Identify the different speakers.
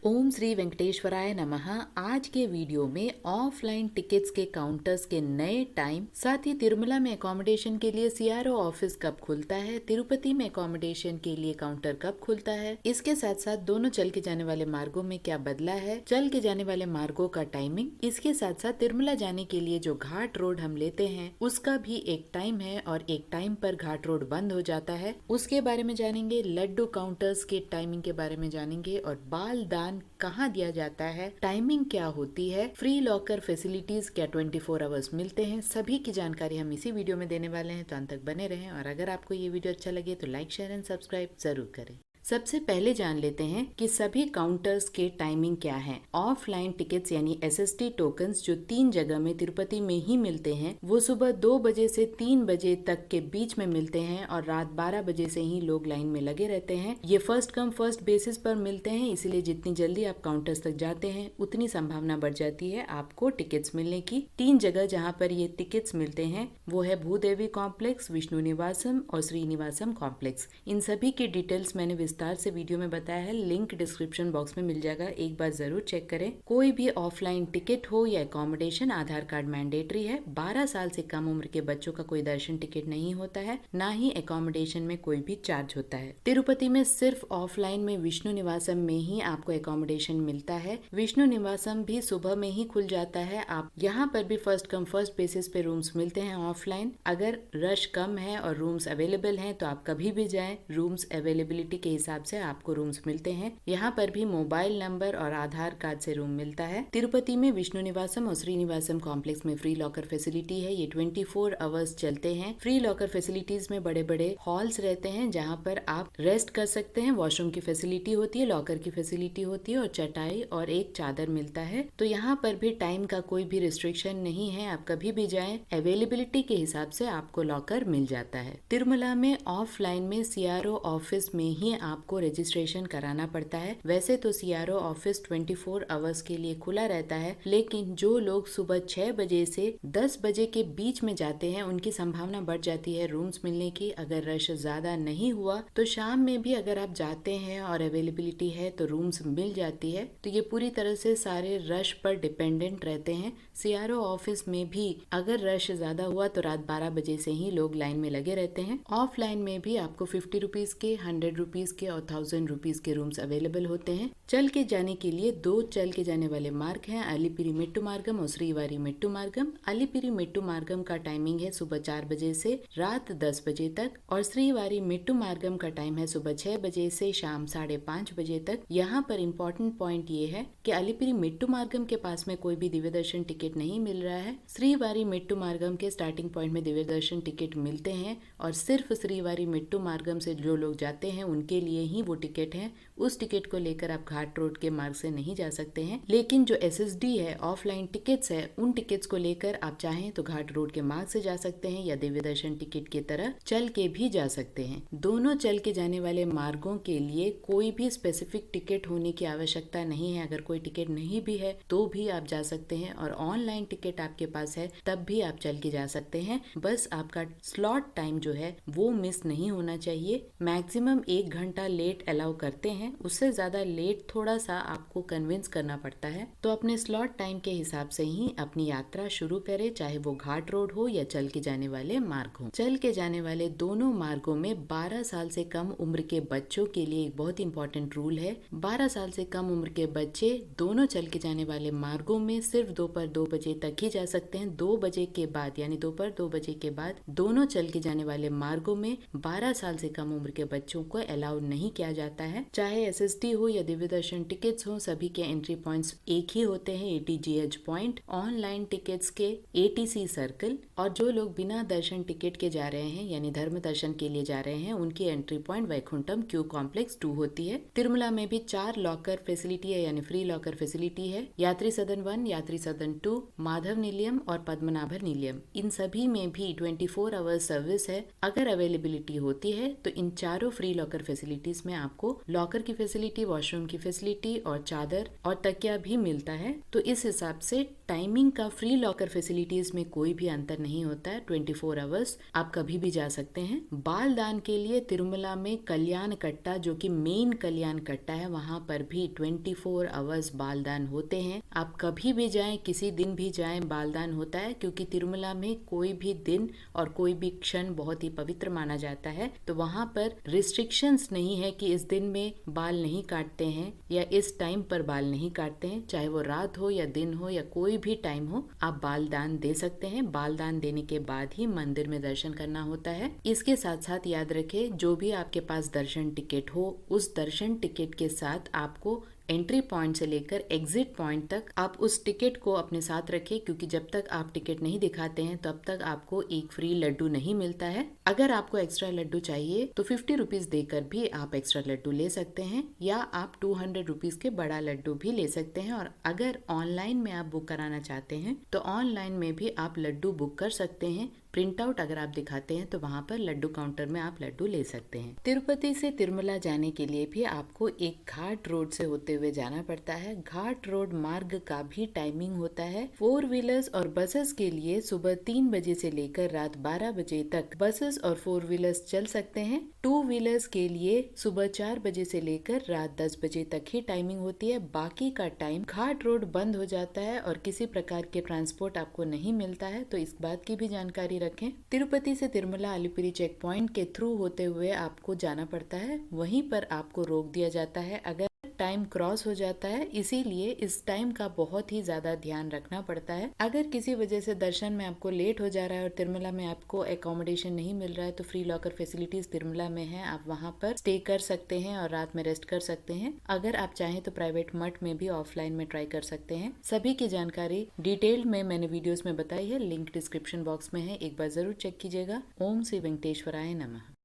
Speaker 1: ओम श्री वेंकटेश्वराय नमः। आज के वीडियो में ऑफलाइन टिकट्स के काउंटर्स के नए टाइम, साथ ही तिरुमला में अकोमोडेशन के लिए सीआरओ ऑफिस कब खुलता है, तिरुपति में अकोमोडेशन के लिए काउंटर कब खुलता है, इसके साथ साथ दोनों चल के जाने वाले मार्गों में क्या बदला है, चल के जाने वाले मार्गों का टाइमिंग, इसके साथ साथ तिरुमला जाने के लिए जो घाट रोड हम लेते हैं उसका भी एक टाइम है और एक टाइम पर घाट रोड बंद हो जाता है, उसके बारे में जानेंगे। लड्डू काउंटर्स के टाइमिंग के बारे में जानेंगे और बाल दान कहाँ दिया जाता है, टाइमिंग क्या होती है, फ्री लॉकर फैसिलिटीज क्या 24 आवर्स मिलते हैं, सभी की जानकारी हम इसी वीडियो में देने वाले हैं, तो अंत तक बने रहें। और अगर आपको ये वीडियो अच्छा लगे तो लाइक शेयर एंड सब्सक्राइब जरूर करें। सबसे पहले जान लेते हैं कि सभी काउंटर्स के टाइमिंग क्या है। ऑफलाइन टिकट्स यानी एसएसटी टोकन्स जो 3 जगह में तिरुपति में ही मिलते हैं, वो सुबह 2 बजे से 3 बजे तक के बीच में मिलते हैं और रात 12 बजे से ही लोग लाइन में लगे रहते हैं। ये फर्स्ट कम फर्स्ट बेसिस पर मिलते हैं, इसलिए जितनी जल्दी आप काउंटर्स तक जाते हैं उतनी संभावना बढ़ जाती है आपको टिकट्स मिलने की। 3 जगह जहाँ पर ये टिकट्स मिलते हैं वो है भूदेवी कॉम्प्लेक्स, विष्णु निवासम और श्रीनिवासम कॉम्प्लेक्स। इन सभी की डिटेल्स मैंने विस्तार से वीडियो में बताया है, लिंक डिस्क्रिप्शन बॉक्स में मिल जाएगा, एक बार जरूर चेक करें। कोई भी ऑफलाइन टिकट हो या अकोमोडेशन, आधार कार्ड मैंडेटरी है। 12 साल से कम उम्र के बच्चों का कोई दर्शन टिकट नहीं होता है, ना ही अकोमोडेशन में कोई भी चार्ज होता है। तिरुपति में सिर्फ ऑफलाइन में विष्णु निवासम में ही आपको अकोमोडेशन मिलता है। विष्णु निवासम भी सुबह में ही खुल जाता है। आप यहाँ पर भी फर्स्ट कम फर्स्ट बेसिस पे रूम्स मिलते हैं ऑफलाइन। अगर रश कम है और रूम्स अवेलेबल हैं तो आप कभी भी जाएं, रूम्स अवेलेबिलिटी के हिसाब से आपको रूम्स मिलते हैं। यहाँ पर भी मोबाइल नंबर और आधार कार्ड से रूम मिलता है। तिरुपति में विष्णु निवासम और श्रीनिवासम कॉम्प्लेक्स में फ्री लॉकर फैसिलिटी है। ये 24 आवर्स चलते हैं। फ्री लॉकर फैसिलिटीज में बड़े बड़े हॉल्स रहते हैं जहाँ पर आप रेस्ट कर सकते हैं। वॉशरूम की फैसिलिटी होती है, लॉकर की फैसिलिटी होती है और चटाई और एक चादर मिलता है। तो यहाँ पर भी टाइम का कोई भी रिस्ट्रिक्शन नहीं है, आप कभी भी जाएं, अवेलेबिलिटी के हिसाब से आपको लॉकर मिल जाता है। तिरुमला में ऑफलाइन में सीआरओ ऑफिस में ही आपको रजिस्ट्रेशन कराना पड़ता है। वैसे तो सीआरओ ऑफिस 24 आवर्स के लिए खुला रहता है, लेकिन जो लोग सुबह 6 बजे से 10 बजे के बीच में जाते हैं उनकी संभावना बढ़ जाती है रूम्स मिलने की। अगर रश ज्यादा नहीं हुआ तो शाम में भी अगर आप जाते हैं और अवेलेबिलिटी है तो रूम्स मिल जाती है। तो ये पूरी तरह से सारे रश पर डिपेंडेंट रहते हैं। सीआरओ ऑफिस में भी अगर रश ज्यादा हुआ तो रात 12 बजे से ही लोग लाइन में लगे रहते हैं। ऑफलाइन में भी आपको 50 रुपीज के, 100 रुपीज के और 1000 रुपीज के रूम्स अवेलेबल होते हैं। चल के जाने के लिए 2 चल के जाने वाले मार्ग हैं, अलीपिरी मेट्टू मार्गम और श्रीवारी मेट्टू मार्गम। अलीपिरी मेट्टू मार्गम का टाइमिंग है सुबह 4 बजे से रात 10 बजे तक और श्रीवारी मेट्टू मार्गम का टाइम है सुबह 6 बजे से शाम 5:30 बजे तक। यहाँ पर इम्पोर्टेंट पॉइंट ये है कि अलीपिरी मेट्टू मार्गम के पास में कोई भी दिव्य दर्शन टिकट नहीं मिल रहा है। श्रीवारी मेट्टू मार्गम के स्टार्टिंग पॉइंट में दिव्य दर्शन टिकट मिलते हैं और सिर्फ श्रीवारी मेट्टू मार्गम से जो लोग जाते हैं उनके लिए ही वो टिकट है। उस टिकट को लेकर आप घाट रोड के मार्ग से नहीं जा सकते हैं, लेकिन जो एसएसडी है, ऑफलाइन टिकट्स है, उन टिकट्स को लेकर आप चाहें तो घाट रोड के मार्ग से जा सकते हैं या दिव्य दर्शन टिकट की तरह चल के भी जा सकते हैं। दोनों चल के जाने वाले मार्गों के लिए कोई भी स्पेसिफिक टिकट होने की आवश्यकता नहीं है। अगर कोई टिकट नहीं भी है तो भी आप जा सकते हैं और ऑनलाइन टिकट आपके पास है तब भी आप चल के जा सकते हैं। बस आपका स्लॉट टाइम जो है वो मिस नहीं होना चाहिए। मैक्सिमम 1 घंटा लेट अलाउ करते हैं, उससे ज्यादा लेट थोड़ा सा आपको कन्विंस करना पड़ता है। तो अपने स्लॉट टाइम के हिसाब से ही अपनी यात्रा शुरू करें, चाहे वो घाट रोड हो या चल के जाने वाले मार्ग हो। चल के जाने वाले दोनों मार्गों में 12 साल से कम उम्र के बच्चों के लिए एक बहुत इंपॉर्टेंट रूल है। 12 साल से कम उम्र के बच्चे दोनों चल के जाने वाले मार्गों में सिर्फ दोपहर 2 बजे तक ही जा सकते हैं। 2 बजे के बाद यानी दोपहर 2 बजे के बाद दोनों चल के जाने वाले मार्गों में 12 साल से कम उम्र के बच्चों को अलाउ नहीं किया जाता है। चाहे एसएसटी हो या दिव्य दर्शन टिकट्स हो, सभी के एंट्री पॉइंट्स एक ही होते हैं, एटीजीएच पॉइंट, ऑनलाइन टिकट्स के एटीसी सर्कल। और जो लोग बिना दर्शन टिकट के जा रहे हैं यानी धर्म दर्शन के लिए जा रहे हैं उनकी entry point Vaikuntham Q complex 2 होती है। तिरुमला में भी 4 लॉकर फैसिलिटी है यानी फ्री लॉकर फैसिलिटी है। यात्री सदन 1, यात्री सदन 2, माधव निलयम और पद्मनाभर निलयम, इन सभी में भी 24 आवर्स सर्विस है। अगर अवेलेबिलिटी होती है तो इन चारों फ्री लॉकर फैसिलिटी फैसिलिटीज में आपको लॉकर की फैसिलिटी, वॉशरूम की फैसिलिटी और चादर और तकिया भी मिलता है। तो इस हिसाब से टाइमिंग का फ्री लॉकर फैसिलिटीज में कोई भी अंतर नहीं होता है। 24 आवर्स आप कभी भी जा सकते हैं। बाल दान के लिए तिरुमला में कल्याण कट्टा, जो कि मेन कल्याण कट्टा है, वहां पर भी 24 आवर्स बाल दान होते हैं। आप कभी भी जाएं, किसी दिन भी जाएं, बाल दान होता है, क्योंकि तिरुमला में कोई भी दिन और कोई भी क्षण बहुत ही पवित्र माना जाता है। तो वहां पर रिस्ट्रिक्शंस नहीं है कि इस दिन में बाल नहीं काटते हैं या इस टाइम पर बाल नहीं काटते हैं। चाहे वो रात हो या दिन हो या कोई भी टाइम हो, आप बाल दान दे सकते हैं। बाल दान देने के बाद ही मंदिर में दर्शन करना होता है। इसके साथ साथ याद रखें, जो भी आपके पास दर्शन टिकट हो, उस दर्शन टिकट के साथ आपको एंट्री पॉइंट से लेकर एग्जिट पॉइंट तक आप उस टिकट को अपने साथ रखें, क्योंकि जब तक आप टिकट नहीं दिखाते हैं तब तक आपको एक फ्री लड्डू नहीं मिलता है। अगर आपको एक्स्ट्रा लड्डू चाहिए तो 50 रुपीज देकर भी आप एक्स्ट्रा लड्डू ले सकते हैं, या आप 200 रुपीज के बड़ा लड्डू भी ले सकते हैं। और अगर ऑनलाइन में आप बुक कराना चाहते हैं तो ऑनलाइन में भी आप लड्डू बुक कर सकते हैं। प्रिंट आउट अगर आप दिखाते हैं तो वहाँ पर लड्डू काउंटर में आप लड्डू ले सकते हैं। तिरुपति से तिरुमला जाने के लिए भी आपको एक घाट रोड से होते हुए जाना पड़ता है। घाट रोड मार्ग का भी टाइमिंग होता है। 4 व्हीलर्स और बसेस के लिए सुबह 3 बजे से लेकर रात 12 बजे तक बसेस और 4 व्हीलर्स चल सकते हैं। 2 व्हीलर्स के लिए सुबह 4 बजे से लेकर रात 10 बजे तक ही टाइमिंग होती है। बाकी का टाइम घाट रोड बंद हो जाता है और किसी प्रकार के ट्रांसपोर्ट आपको नहीं मिलता है, तो इस बात की भी जानकारी रखें। तिरुपति से तिरुमला अलिपिरी चेक पॉइंट के थ्रू होते हुए आपको जाना पड़ता है। वहीं पर आपको रोक दिया जाता है अगर टाइम क्रॉस हो जाता है, इसीलिए इस टाइम का बहुत ही ज्यादा ध्यान रखना पड़ता है। अगर किसी वजह से दर्शन में आपको लेट हो जा रहा है और तिरुमला में आपको एकोमोडेशन नहीं मिल रहा है तो फ्री लॉकर फैसिलिटीज तिरुमला में है, आप वहां पर स्टे कर सकते हैं और रात में रेस्ट कर सकते हैं। अगर आप चाहें तो प्राइवेट मठ में भी ऑफलाइन में ट्राई कर सकते हैं। सभी की जानकारी डिटेल में मैंने वीडियोस में बताई है, लिंक डिस्क्रिप्शन बॉक्स में है, एक बार जरूर चेक कीजिएगा। ओम श्री वेंकटेश्वराय नमः।